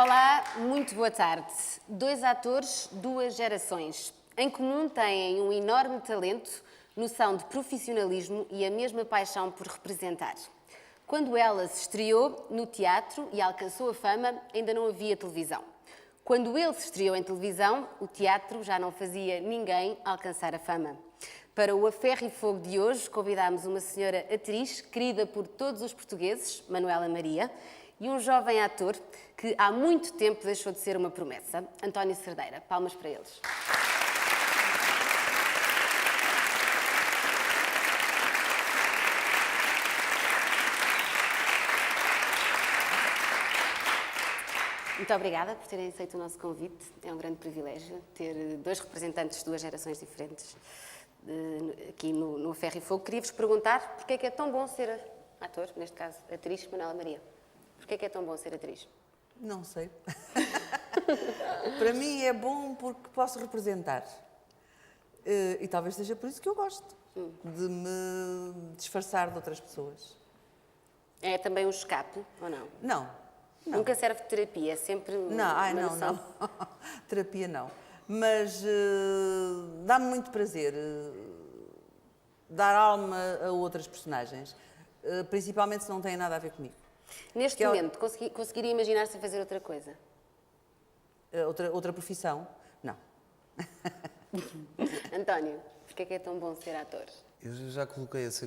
Olá, muito boa tarde. Dois atores, duas gerações. Em comum têm um enorme talento, noção de profissionalismo e a mesma paixão por representar. Quando ela se estreou no teatro e alcançou a fama, ainda não havia televisão. Quando ele se estreou em televisão, o teatro já não fazia ninguém alcançar a fama. Para o A Ferro e Fogo de hoje, convidámos uma senhora atriz, querida por todos os portugueses, Manuela Maria, e um jovem ator que há muito tempo deixou de ser uma promessa, António Cerdeira. Palmas para eles. Muito obrigada por terem aceito o nosso convite. É um grande privilégio ter dois representantes de duas gerações diferentes aqui no A Ferro e Fogo. Queria-vos perguntar porque é que é tão bom ser ator, neste caso, atriz, Manuela Maria. Porquê é que é tão bom ser atriz? Não sei. Para mim é bom porque posso representar. E talvez seja por isso que eu gosto. De me disfarçar de outras pessoas. É também um escape, ou não? Não. Nunca serve de terapia, é sempre Não. Terapia não. Mas dá-me muito prazer dar alma a outras personagens. Principalmente se não têm nada a ver comigo. Neste momento, conseguiria imaginar-se a fazer outra coisa? Outra profissão? Não. António, porquê é que é tão bom ser ator? Eu já coloquei essa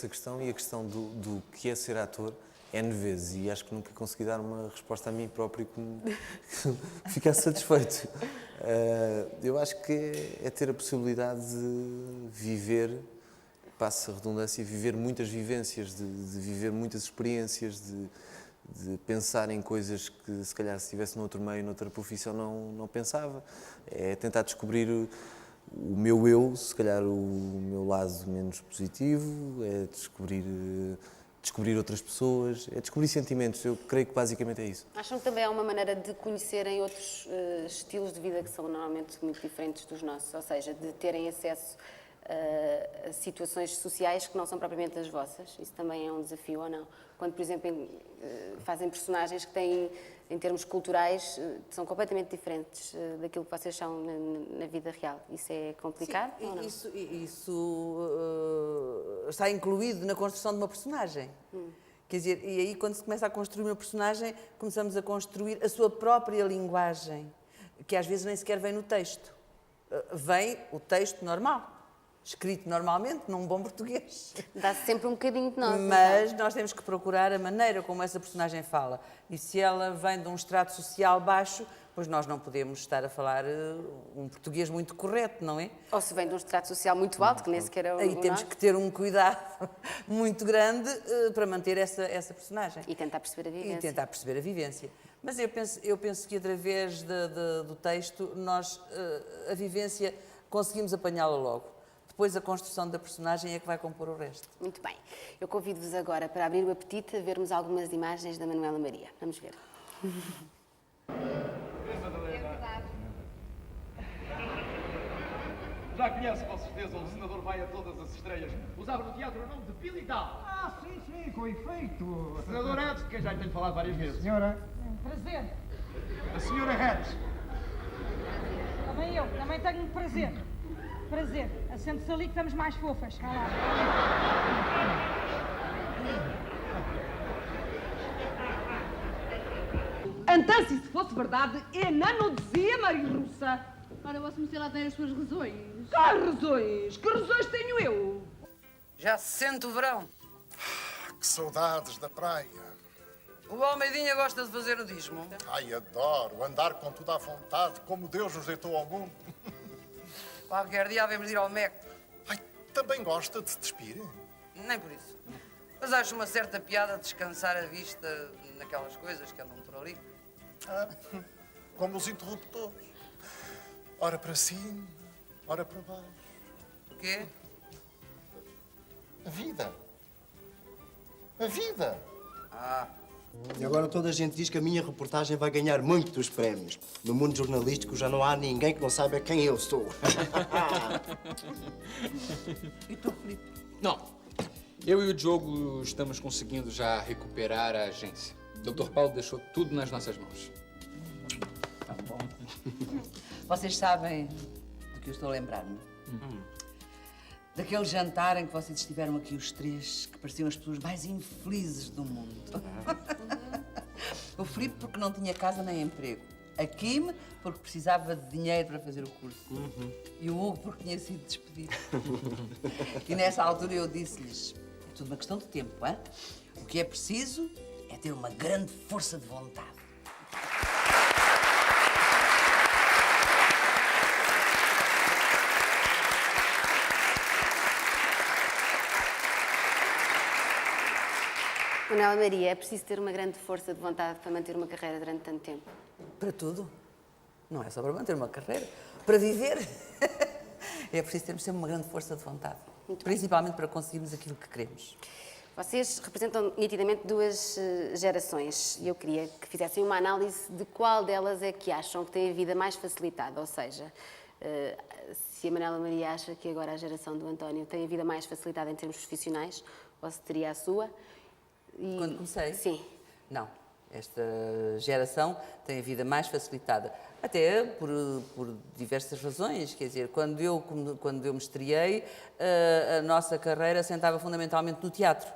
questão e a questão do que é ser ator N vezes e acho que nunca consegui dar uma resposta a mim próprio que ficasse satisfeito. Eu acho que é ter a possibilidade de viver, passa a redundância, viver muitas vivências, de viver muitas experiências, de pensar em coisas que se calhar se estivesse noutro meio, noutra profissão não pensava. É tentar descobrir o meu eu, se calhar o meu lado menos positivo, é descobrir outras pessoas, é descobrir sentimentos. Eu creio que basicamente é isso. Acham que também é uma maneira de conhecerem outros estilos de vida que são normalmente muito diferentes dos nossos, ou seja, de terem acesso a situações sociais que não são propriamente as vossas? Isso também é um desafio ou não? Quando, por exemplo, fazem personagens que têm, em termos culturais, são completamente diferentes daquilo que vocês são na vida real. Isso é complicado ou não? Isso está incluído na construção de uma personagem. Quer dizer, e aí quando se começa a construir uma personagem, começamos a construir a sua própria linguagem, que às vezes nem sequer vem no texto. Vem o texto normal. Escrito normalmente, num bom português. Dá-se sempre um bocadinho de nós. Mas nós temos que procurar a maneira como essa personagem fala. E se ela vem de um estrato social baixo, pois nós não podemos estar a falar um português muito correto, não é? Ou se vem de um estrato social muito alto, que nem sequer é o Aí temos que ter um cuidado muito grande para manter essa personagem. E tentar perceber a vivência. Mas eu penso que através do texto, nós, a vivência, conseguimos apanhá-la logo. Depois a construção da personagem é que vai compor o resto. Muito bem. Eu convido-vos agora para abrir o apetite a vermos algumas imagens da Manuela Maria. Vamos ver. Já conhece com certeza, o senador vai a todas as estreias. Usava no teatro o nome de Pilital. Ah, sim, com efeito. Senador Hedes, de quem já lhe tenho falado várias vezes. Senhora. Prazer. A senhora Hedes. Também eu, também tenho um prazer. Prazer. Assente-se ali que estamos mais fofas. Vai lá. Então, se isso fosse verdade, Enan não dizia, Maria Russa. Ora, Vossa Excelência lá tem as suas razões. Quais razões? Que razões tenho eu? Já se sente o verão. Que saudades da praia. O Almeidinha gosta de fazer nudismo. Ai, adoro andar com tudo à vontade, como Deus nos deitou ao mundo. Qualquer dia havemos de ir ao MEC. Ai, também gosta de se despir? Nem por isso. Mas acho uma certa piada descansar a vista naquelas coisas que andam por ali. Como os interruptores. Ora para cima, ora para baixo. O quê? A vida. A vida. E agora toda a gente diz que a minha reportagem vai ganhar muitos prémios. No mundo jornalístico já não há ninguém que não saiba quem eu sou. E tu, Filipe? Não. Eu e o Diogo estamos conseguindo já recuperar a agência. Dr. Paulo deixou tudo nas nossas mãos. Tá bom. Vocês sabem do que eu estou a lembrar-me? Daquele jantar em que vocês estiveram aqui os três, que pareciam as pessoas mais infelizes do mundo. O Filipe porque não tinha casa nem emprego. A Kim porque precisava de dinheiro para fazer o curso. E o Hugo porque tinha sido despedido. E nessa altura eu disse-lhes, é tudo uma questão de tempo, hein? O que é preciso é ter uma grande força de vontade. Manuela Maria, é preciso ter uma grande força de vontade para manter uma carreira durante tanto tempo? Para tudo. Não é só para manter uma carreira. Para viver. É preciso termos sempre uma grande força de vontade. Principalmente para conseguirmos aquilo que queremos. Vocês representam nitidamente duas gerações e eu queria que fizessem uma análise de qual delas é que acham que tem a vida mais facilitada, ou seja, se a Manuela Maria acha que agora a geração do António tem a vida mais facilitada em termos profissionais, ou se teria a sua. E... Quando comecei? Sim. Não. Esta geração tem a vida mais facilitada. Até por diversas razões. Quer dizer, quando eu me estreiei, a nossa carreira assentava fundamentalmente no teatro.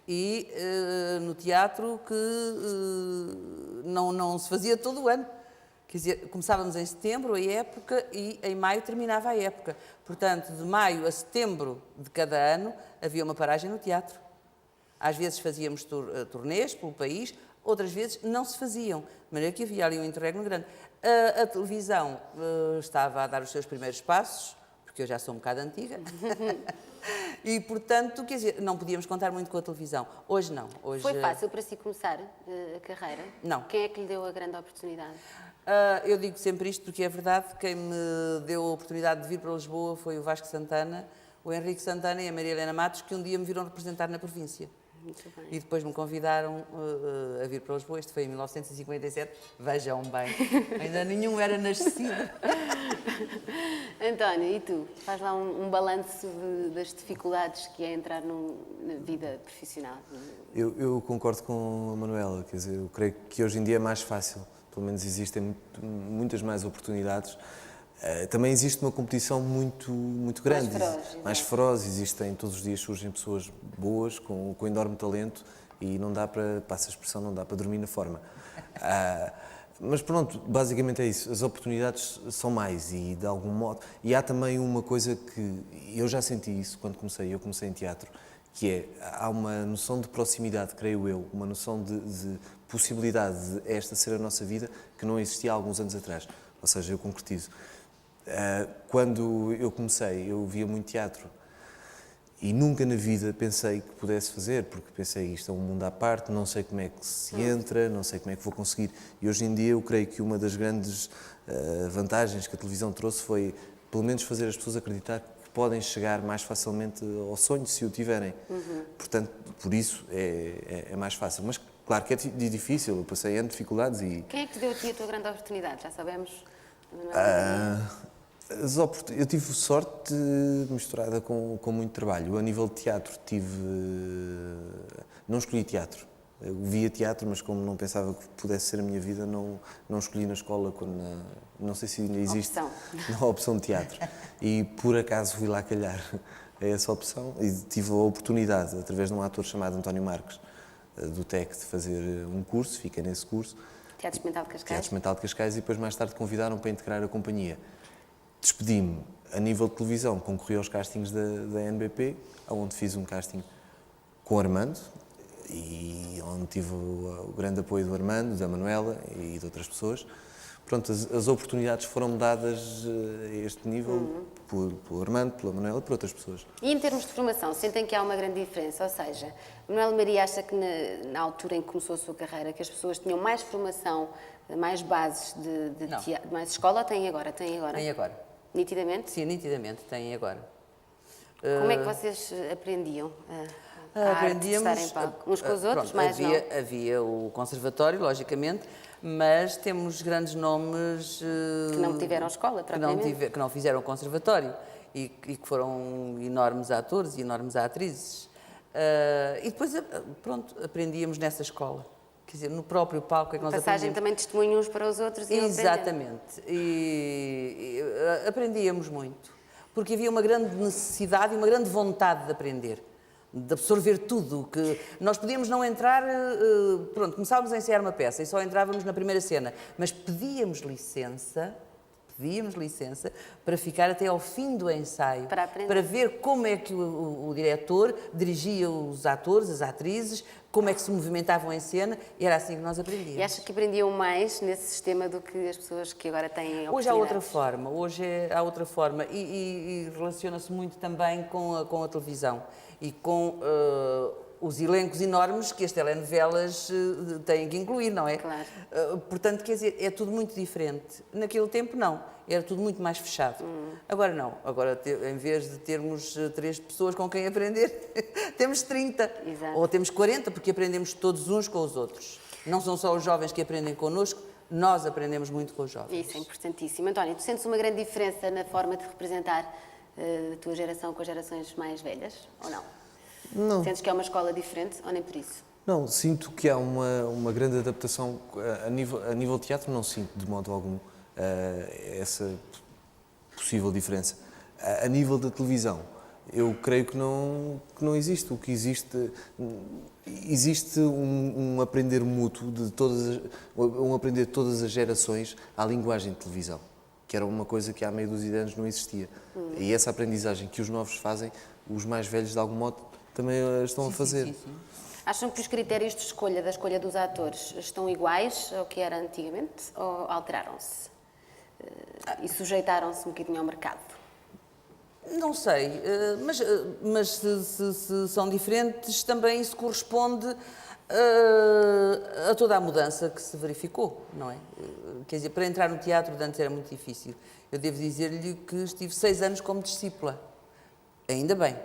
E no teatro que não se fazia todo o ano. Quer dizer, começávamos em setembro a época e em maio terminava a época. Portanto, de maio a setembro de cada ano havia uma paragem no teatro. Às vezes fazíamos turnês pelo país, outras vezes não se faziam, de maneira que havia ali um interregno grande. A televisão estava a dar os seus primeiros passos, porque eu já sou um bocado antiga, e, portanto, quer dizer, não podíamos contar muito com a televisão. Hoje não. Hoje... Foi fácil para si começar a carreira? Não. Quem é que lhe deu a grande oportunidade? Eu digo sempre isto porque é verdade, quem me deu a oportunidade de vir para Lisboa foi o Vasco Santana, o Henrique Santana e a Maria Helena Matos, que um dia me viram representar na província. Muito bem. E depois me convidaram a vir para Lisboa. Isto foi em 1957. Vejam bem, ainda nenhum era nascido. António, e tu? Faz lá um balanço das dificuldades que é entrar na vida profissional. Eu concordo com a Manuela, quer dizer, eu creio que hoje em dia é mais fácil, pelo menos existem muitas mais oportunidades. Também existe uma competição muito grande, mais feroz, existem, todos os dias surgem pessoas boas, com enorme talento e não dá para, passa a expressão, não dá para dormir na forma. Mas pronto, basicamente é isso, as oportunidades são mais e de algum modo, e há também uma coisa que eu já senti isso quando eu comecei em teatro, que é, há uma noção de proximidade, creio eu, uma noção de possibilidade de esta ser a nossa vida que não existia há alguns anos atrás, ou seja, eu concretizo. Quando eu comecei, eu via muito teatro e nunca na vida pensei que pudesse fazer, porque pensei, isto é um mundo à parte, não sei como é que se entra, não sei como é que vou conseguir. E hoje em dia eu creio que uma das grandes vantagens que a televisão trouxe foi, pelo menos, fazer as pessoas acreditar que podem chegar mais facilmente ao sonho, se o tiverem. Portanto, por isso é mais fácil. Mas claro que é difícil, eu passei anos de dificuldades e... Quem é que te deu a ti a tua grande oportunidade? Já sabemos. Eu tive sorte misturada com muito trabalho. A nível de teatro não escolhi teatro. Eu via teatro, mas como não pensava que pudesse ser a minha vida, não escolhi na escola, não sei se ainda existe a opção de teatro. E por acaso fui lá calhar a essa opção e tive a oportunidade, através de um ator chamado António Marques, do TEC, de fazer um curso, fiquei nesse curso. Teatro Experimental de Cascais. Teatro Experimental de Cascais, e depois mais tarde convidaram para integrar a companhia. Despedi-me a nível de televisão, concorri aos castings da NBP, onde fiz um casting com o Armando, e onde tive o grande apoio do Armando, da Manuela e de outras pessoas. Pronto, as oportunidades foram-me dadas a este nível pelo Armando, pela Manuela e por outras pessoas. E em termos de formação, sentem que há uma grande diferença? Ou seja, Manuela Maria acha que na altura em que começou a sua carreira, que as pessoas tinham mais formação, mais bases de teatro, mais escola, ou têm agora? Têm agora. Nitidamente? Sim, nitidamente, têm agora. Como é que vocês aprendiam a arte de estar em palco? Uns com os outros, mais não? Havia o conservatório, logicamente, mas temos grandes nomes... que não tiveram escola, propriamente. Que não fizeram conservatório e que foram enormes atores e enormes atrizes. E depois, pronto, aprendíamos nessa escola, Quer dizer, no próprio palco é que nós Passagem aprendemos. também de testemunho uns para os outros e iam aprendendo. Exatamente. E aprendíamos muito. Porque havia uma grande necessidade e uma grande vontade de aprender. De absorver tudo. Que nós podíamos não entrar... Pronto, começávamos a ensaiar uma peça e só entrávamos na primeira cena. Mas pedíamos licença para ficar até ao fim do ensaio, para ver como é que o diretor dirigia os atores, as atrizes, como é que se movimentavam em cena, e era assim que nós aprendíamos. E acha que aprendiam mais nesse sistema do que as pessoas que agora têm a Hoje há outra forma, e relaciona-se muito também com a televisão e com os elencos enormes que as telenovelas têm que incluir, não é? Claro. Portanto, quer dizer, é tudo muito diferente. Naquele tempo, não. Era tudo muito mais fechado. Agora, não. Agora, em vez de termos 3 pessoas com quem aprender, temos 30. Exato. Ou temos 40, porque aprendemos todos uns com os outros. Não são só os jovens que aprendem connosco, nós aprendemos muito com os jovens. Isso é importantíssimo. António, tu sentes uma grande diferença na forma de representar a tua geração com as gerações mais velhas, ou não? Não. Sentes que é uma escola diferente ou nem por isso? Não, sinto que há uma grande adaptação. A nível de teatro não sinto de modo algum essa possível diferença. A nível da televisão, eu creio que não existe. O que existe um aprender mútuo de aprender de todas as gerações à linguagem de televisão, que era uma coisa que há meia dúzia de anos não existia. E essa aprendizagem que os novos fazem, os mais velhos de algum modo também estão a fazer. Sim. Acham que os critérios de escolha, da escolha dos atores, estão iguais ao que era antigamente ou alteraram-se? E sujeitaram-se um bocadinho ao mercado? Não sei, mas se são diferentes, também isso corresponde a toda a mudança que se verificou, não é? Quer dizer, para entrar no teatro de antes era muito difícil. Eu devo dizer-lhe que estive 6 anos como discípula. Ainda bem,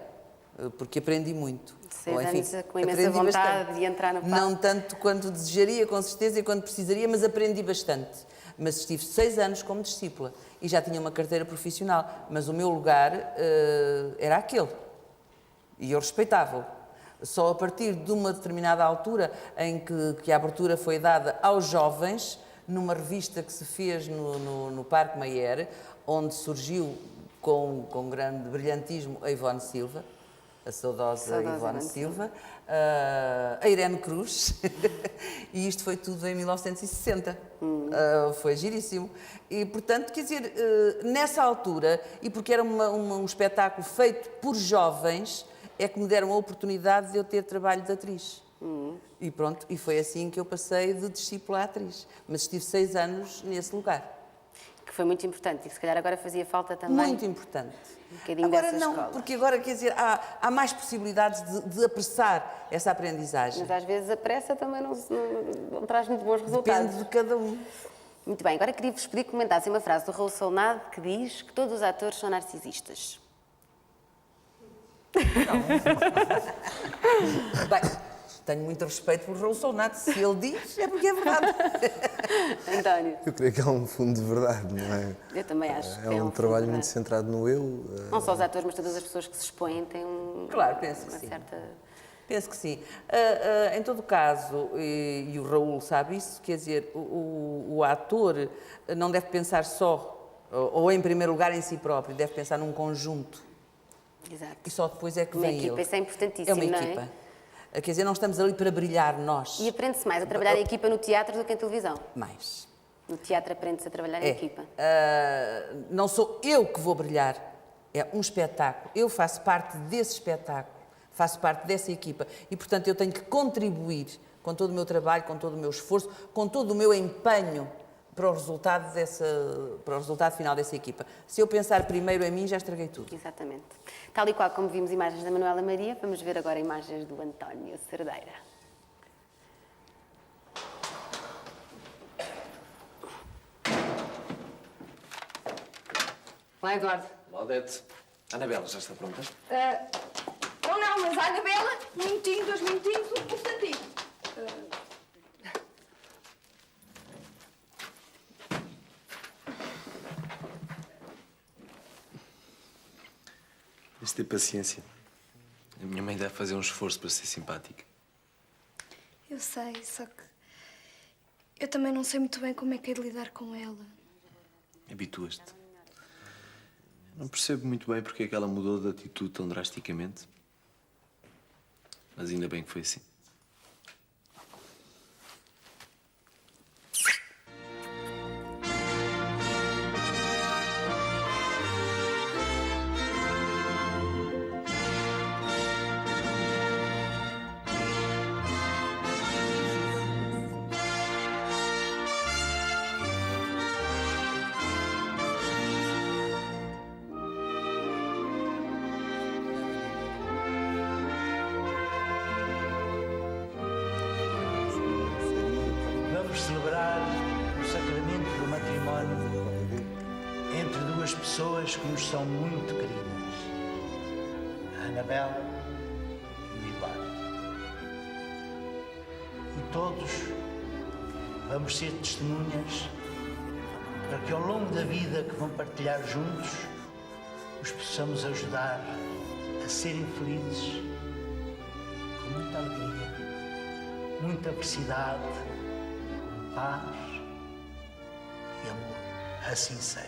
porque aprendi muito. 6 anos com imensa vontade de entrar no palco. Não tanto quanto desejaria, com certeza, e quanto precisaria, mas aprendi bastante. Mas estive 6 anos como discípula e já tinha uma carteira profissional, mas o meu lugar era aquele. E eu respeitava-o. Só a partir de uma determinada altura em que a abertura foi dada aos jovens, numa revista que se fez no Parque Mayer, onde surgiu com grande brilhantismo a Ivone Silva, a saudosa Ivone Silva, a Irene Cruz, e isto foi tudo em 1960. Foi giríssimo. E, portanto, quer dizer, nessa altura, e porque era um espetáculo feito por jovens, é que me deram a oportunidade de eu ter trabalho de atriz. E pronto, e foi assim que eu passei de discípula a atriz. Mas estive 6 anos nesse lugar. Que foi muito importante e que se calhar agora fazia falta também. Muito importante. Um bocadinho agora dessa não, escola. porque agora, quer dizer, há mais possibilidades de apressar essa aprendizagem. Mas às vezes a pressa também não traz muito bons resultados. Depende de cada um. Muito bem, agora queria-vos pedir que comentassem uma frase do Raul Solnado que diz que todos os atores são narcisistas. Bem, tenho muito respeito pelo Raul Solnado. Se ele diz, é porque é verdade. António. Eu creio que há um fundo de verdade, não é? Eu também acho que É um trabalho muito centrado no eu. Não só os atores, mas todas as pessoas que se expõem têm Claro, penso que sim. Penso que sim. Em todo caso, e o Raul sabe isso, quer dizer, o ator não deve pensar só, ou em primeiro lugar em si próprio, deve pensar num conjunto. Exato. E só depois é que Uma vem equipa, ele. isso é importantíssimo, É uma não equipa. é? Quer dizer, não estamos ali para brilhar nós. E aprende-se mais a trabalhar em equipa no teatro do que em televisão. Mais. No teatro aprende-se a trabalhar em equipa. Não sou eu que vou brilhar, é um espetáculo. Eu faço parte desse espetáculo, faço parte dessa equipa e, portanto, eu tenho que contribuir com todo o meu trabalho, com todo o meu esforço, com todo o meu empenho para o resultado final dessa equipa. Se eu pensar primeiro em mim, já estraguei tudo. Exatamente. Tal e qual como vimos imagens da Manuela Maria, vamos ver agora imagens do António Cerdeira. Vai, Eduardo. Laudete. Anabela, já está pronta? Não, mas a Anabela, um minutinho, 2 minutinhos, um instantinho. Tens de ter paciência. A minha mãe deve fazer um esforço para ser simpática. Eu sei, só que Eu também não sei muito bem como é que é de lidar com ela. Habituas-te. Não percebo muito bem porque é que ela mudou de atitude tão drasticamente. Mas ainda bem que foi assim. Vamos celebrar o sacramento do matrimónio entre duas pessoas que nos são muito queridas, a Anabela e o Eduardo. E todos vamos ser testemunhas para que ao longo da vida que vão partilhar juntos os possamos ajudar a serem felizes com muita alegria, muita felicidade, paz e amor. Assim seja.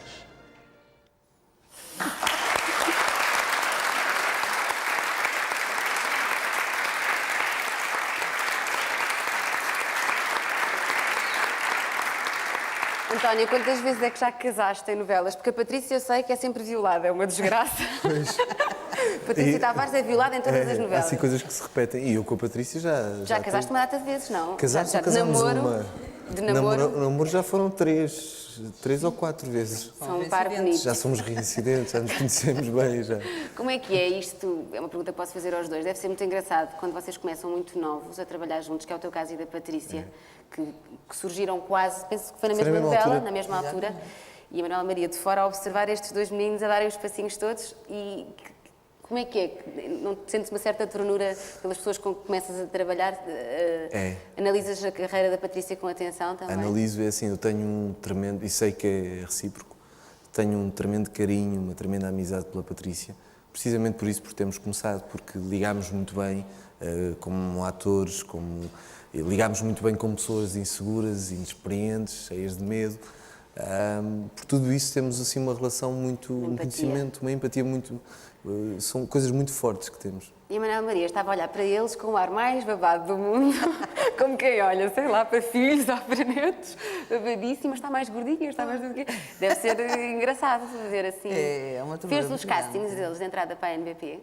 António, quantas vezes é que já casaste em novelas? Porque a Patrícia eu sei que é sempre violada, é uma desgraça. Patrícia Tavares é violada em todas as Há novelas. assim coisas que se repetem. E eu com a Patrícia Já casaste uma data de vezes, não? Casámos já ou casámos namoro, uma? De namoro. Namoro já foram três ou quatro vezes. São um par bonito. Já somos reincidentes, já nos conhecemos bem. Já. Como é que é isto? É uma pergunta que posso fazer aos dois. Deve ser muito engraçado quando vocês começam muito novos a trabalhar juntos, que é o teu caso e da Patrícia, que surgiram quase, penso que foi na Foi na mesma mesma novela, altura. na mesma altura, e a Manuela Maria de fora a observar estes dois meninos a darem os passinhos todos e como é que é? Não sentes uma certa ternura pelas pessoas com que começas a trabalhar? Analisas a carreira da Patrícia com atenção também? Analiso, é assim, eu tenho um tremendo, e sei que é recíproco, tenho um tremendo carinho, uma tremenda amizade pela Patrícia, precisamente por isso, porque temos começado, porque ligámos muito bem como atores, ligámos muito bem como pessoas inseguras, inexperientes, cheias de medo. Por tudo isso temos assim uma relação muito, um conhecimento, uma empatia muito, são coisas muito fortes que temos. E a Manuela Maria estava a olhar para eles com o ar mais babado do mundo, como quem olha, sei lá, para filhos ou para netos, babadíssima, está mais gordinha, está mais... Deve ser engraçado ver assim. É uma ternura Fez os muito castings grande. deles de entrada para a NBP?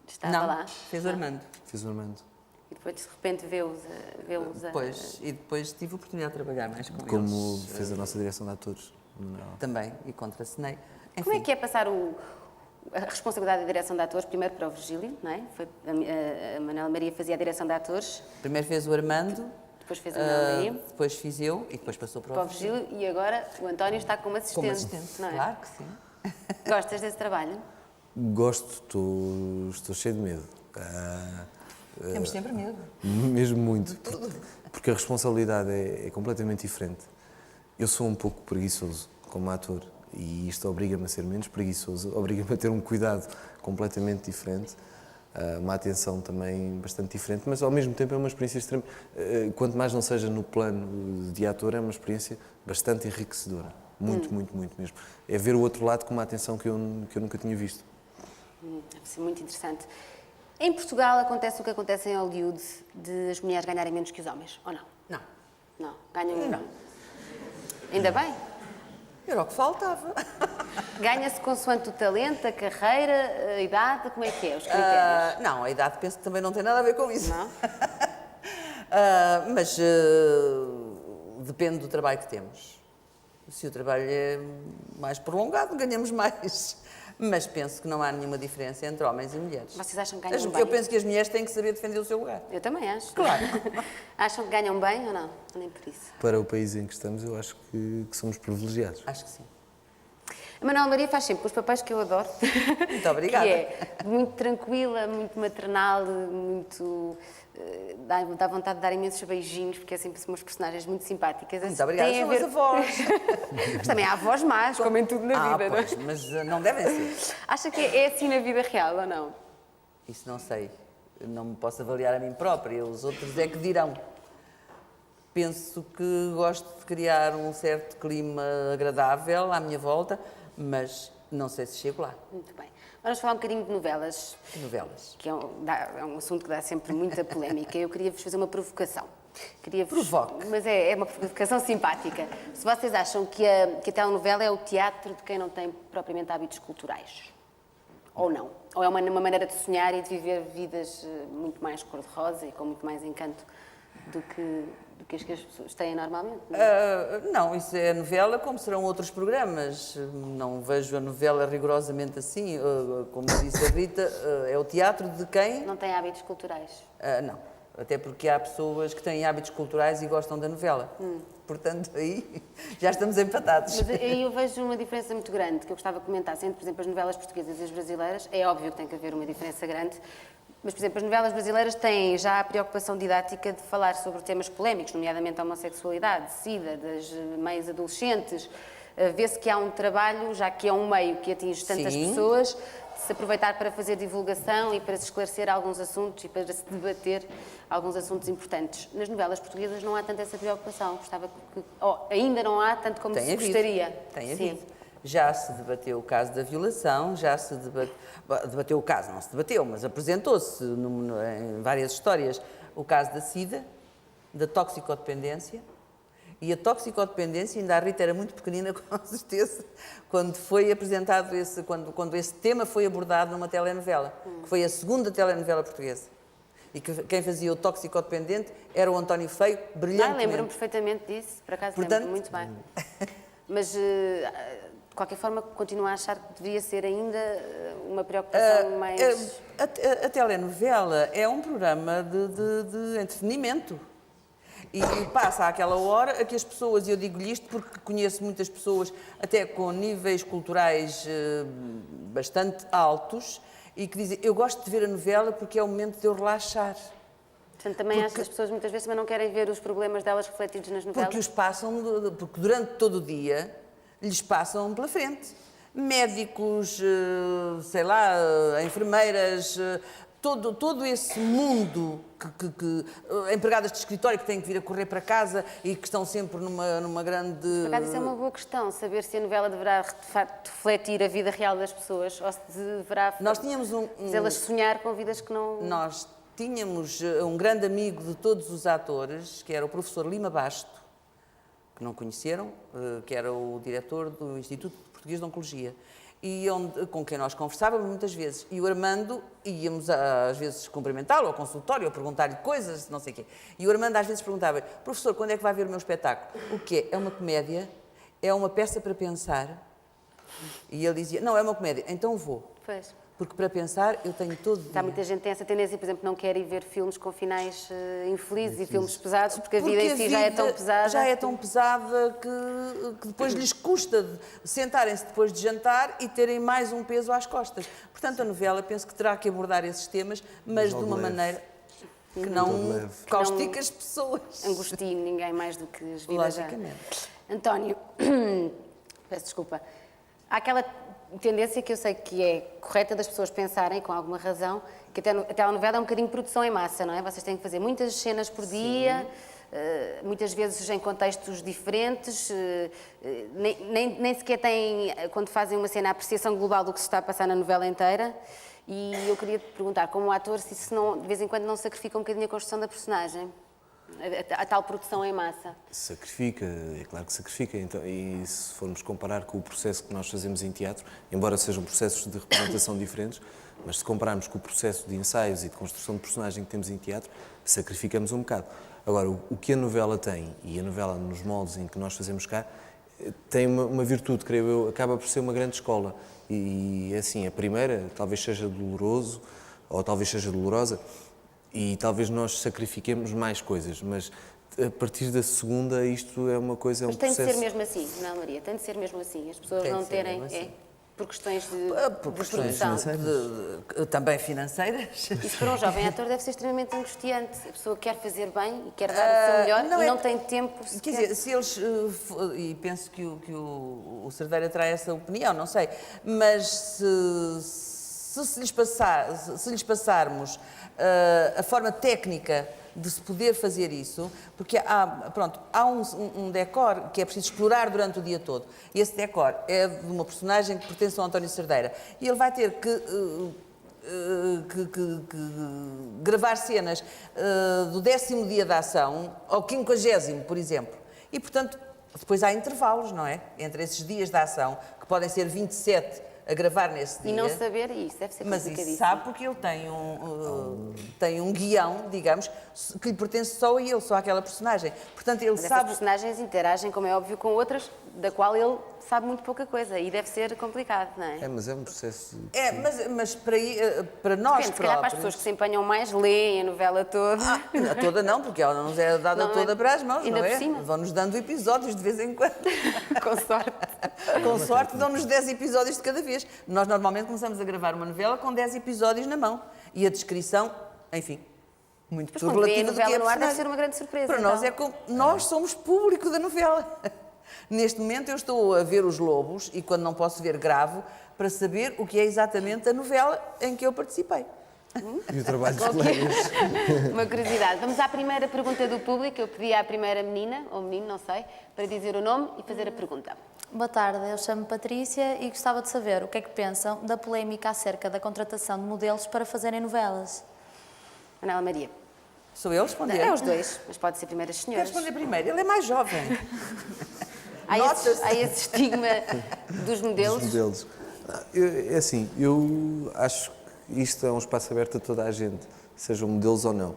Estava Não, lá? fez o Armando. Fiz o Armando. E depois de repente vê-os E depois tive a oportunidade de trabalhar mais com Como eles. fez a nossa direção de atores. Também, e contracenei. Como é que é passar a responsabilidade da direção de atores, primeiro para o Virgílio, não é? Foi, a Manuela Maria fazia a direção de atores. Primeiro fez o Armando. Depois fez a Manuela Maria. Depois fiz eu e depois passou para o Virgílio. E agora o António está como assistente. Como assistente, não é? claro que sim. Gostas desse trabalho? Gosto, estou cheio de medo. Temos sempre medo. Mesmo muito. Porque a responsabilidade é completamente diferente. Eu sou um pouco preguiçoso como ator e isto obriga-me a ser menos preguiçoso, obriga-me a ter um cuidado completamente diferente, uma atenção também bastante diferente, mas ao mesmo tempo é uma experiência extrema. Quanto mais não seja no plano de ator, é uma experiência bastante enriquecedora. Muito, muito, muito mesmo. É ver o outro lado com uma atenção que eu nunca tinha visto. Deve ser muito interessante. Em Portugal acontece o que acontece em Hollywood, de as mulheres ganharem menos que os homens, ou não? Não. Não, ganham... Não. Ainda bem. Era o que faltava. Ganha-se consoante o talento, a carreira, a idade, como é que é, os critérios? Não, a idade penso que também não tem nada a ver com isso. Não? Mas depende do trabalho que temos. Se o trabalho é mais prolongado, ganhamos mais. Mas penso que não há nenhuma diferença entre homens e mulheres. Vocês acham que ganham bem? Eu penso que as mulheres têm que saber defender o seu lugar. Eu também acho. Claro. Acham que ganham bem ou não? Nem por isso. Para o país em que estamos, eu acho que somos privilegiados. Acho que sim. A Manuela Maria faz sempre os papéis que eu adoro. Muito obrigada. Que é muito tranquila, muito maternal, muito... dá vontade de dar imensos beijinhos, porque é sempre umas personagens muito simpáticas. Muito obrigada, Tem a são ver... as avós. Mas também há avós más, como em tudo na vida, pois, não é? mas não devem ser. Acha que é assim na vida real ou não? Isso não sei. Eu não me posso avaliar a mim própria, os outros é que dirão. penso que gosto de criar um certo clima agradável à minha volta, mas não sei se chego lá. Muito bem. Vamos falar um bocadinho de novelas. Novelas. Que é um assunto que dá sempre muita polémica. Eu queria-vos fazer uma provocação. Provoque. Mas é uma provocação simpática. Se vocês acham que a telenovela é o teatro de quem não tem propriamente hábitos culturais. Ou não. Ou é uma maneira de sonhar e de viver vidas muito mais cor-de-rosa e com muito mais encanto do que as pessoas têm normalmente. Não, isso é a novela, como serão outros programas. Não vejo a novela rigorosamente assim. Como disse a Rita, é o teatro de quem... Não tem hábitos culturais. Não, até porque há pessoas que têm hábitos culturais e gostam da novela. Portanto, aí já estamos empatados. Mas aí eu vejo uma diferença muito grande, que eu gostava de comentar, sendo, por exemplo, as novelas portuguesas e as brasileiras. É óbvio que tem que haver uma diferença grande, mas, por exemplo, as novelas brasileiras têm já a preocupação didática de falar sobre temas polémicos, nomeadamente a homossexualidade, SIDA, das meias adolescentes. Vê-se que há um trabalho, já que é um meio que atinge tantas pessoas, de se aproveitar para fazer divulgação e para se esclarecer alguns assuntos e para se debater alguns assuntos importantes. Nas novelas portuguesas não há tanto essa preocupação. Gostava que... ainda não há tanto como se gostaria. Tem havido. Já se debateu o caso da violação, já se debateu o caso, não se debateu, mas apresentou-se em várias histórias o caso da SIDA, da toxicodependência. E a toxicodependência, ainda a Rita era muito pequenina, com certeza, quando foi apresentado quando esse tema foi abordado numa telenovela, que foi a segunda telenovela portuguesa. E que quem fazia o toxicodependente era o António Feio, brilhantemente. Lembro-me perfeitamente disso, por acaso lembro-me muito bem. Mas, de qualquer forma, continuo a achar que deveria ser ainda uma preocupação mais... A telenovela é um programa de entretenimento. E passa àquela hora a que as pessoas, e eu digo-lhe isto porque conheço muitas pessoas até com níveis culturais bastante altos e que dizem, eu gosto de ver a novela porque é o momento de eu relaxar. Portanto, também acho que as pessoas muitas vezes também não querem ver os problemas delas refletidos nas novelas. Porque durante todo o dia lhes passam pela frente. Médicos, sei lá, enfermeiras... Todo esse mundo, empregadas de escritório que têm que vir a correr para casa e que estão sempre numa grande... Por acaso, isso é uma boa questão, saber se a novela deverá refletir a vida real das pessoas ou se deverá fazê-las sonhar com vidas que não... Nós tínhamos um grande amigo de todos os atores, que era o professor Lima Basto, que não conheceram, que era o diretor do Instituto Português de Oncologia. E com quem nós conversávamos muitas vezes. E o Armando, íamos às vezes cumprimentá-lo ao consultório, ou perguntar-lhe coisas, não sei o quê. E o Armando às vezes perguntava, professor, quando é que vai ver o meu espetáculo? O quê? É uma comédia? É uma peça para pensar? E ele dizia, não, é uma comédia, então vou. Pois. Porque para pensar eu tenho todo o dia. Há muita gente que tem essa tendência, por exemplo, não quer ir ver filmes com finais infelizes e filmes pesados, porque a vida em si já é tão pesada. Já é tão pesada que depois lhes custa sentarem-se depois de jantar e terem mais um peso às costas. Portanto, a novela penso que terá que abordar esses temas, mas de uma maneira que não caustique as pessoas. Angustie ninguém mais do que as vidas. Logicamente. António, peço desculpa. Há aquela tendência que eu sei que é correta das pessoas pensarem, com alguma razão, que a telenovela é um bocadinho produção em massa, não é? Vocês têm que fazer muitas cenas por dia, muitas vezes em contextos diferentes, nem sequer têm, quando fazem uma cena, a apreciação global do que se está a passar na novela inteira. E eu queria te perguntar, como ator, se isso não, de vez em quando não sacrifica um bocadinho a construção da personagem? A tal produção em massa? Sacrifica, é claro que sacrifica. Então, e se formos comparar com o processo que nós fazemos em teatro, embora sejam processos de representação diferentes, mas se compararmos com o processo de ensaios e de construção de personagem que temos em teatro, sacrificamos um bocado. Agora, o que a novela tem, e a novela nos moldes em que nós fazemos cá, tem uma virtude, creio eu, acaba por ser uma grande escola. E assim, a primeira talvez seja doloroso, ou talvez seja dolorosa, e talvez nós sacrifiquemos mais coisas, mas a partir da segunda isto é uma coisa, é um processo... Mas tem de ser mesmo assim, não é, Maria? Tem de ser mesmo assim, as pessoas não terem... Assim. Por questões de produção. Também financeiras. Isso para um jovem ator deve ser extremamente angustiante. A pessoa quer fazer bem e quer dar o seu melhor e não tem tempo sequer. Quer dizer, se eles... E penso que o Cerdeira terá essa opinião, não sei, mas se lhes passarmos a forma técnica de se poder fazer isso, porque há um decor que é preciso explorar durante o dia todo. E esse decor é de uma personagem que pertence ao António Cerdeira. E ele vai ter que gravar cenas do 10º dia da ação ao 50º, por exemplo. E, portanto, depois há intervalos, não é? Entre esses dias da ação, que podem ser 27 a gravar nesse dia. E não saber isso, deve ser complicadíssimo. Mas isso sabe porque ele tem um guião, digamos, que lhe pertence só a ele, só àquela personagem. Portanto, ele Mas sabe... essas personagens interagem, como é óbvio, com outras, da qual ele sabe muito pouca coisa e deve ser complicado, não é? Mas é um processo... Mas para nós Depende, se calhar para as pessoas que se empenham mais, leem a novela toda. Toda não, porque ela não nos é dada toda para as mãos, ainda não é? por cima. Vão-nos dando episódios de vez em quando. Com sorte. Com sorte dão-nos 10 episódios de cada vez. Nós normalmente começamos a gravar uma novela com 10 episódios na mão. E a descrição, enfim, muito relativa do que é a novela no ar deve personagem. ser uma grande surpresa. Para nós é como... Nós somos público da novela. Neste momento eu estou a ver Os Lobos e quando não posso ver gravo para saber o que é exatamente a novela em que eu participei. E o trabalho dos colegas. Uma curiosidade. Vamos à primeira pergunta do público. Eu pedi à primeira menina, ou menino, não sei, para dizer o nome e fazer a pergunta. Boa tarde, eu chamo-me Patrícia e gostava de saber o que é que pensam da polémica acerca da contratação de modelos para fazerem novelas. Anela Maria. Sou eu a responder? É os dois, mas pode ser primeiro as senhoras. Quero responder primeiro. Ele é mais jovem. Há esse estigma dos modelos? Dos modelos. É assim, eu acho que isto é um espaço aberto a toda a gente, sejam modelos ou não.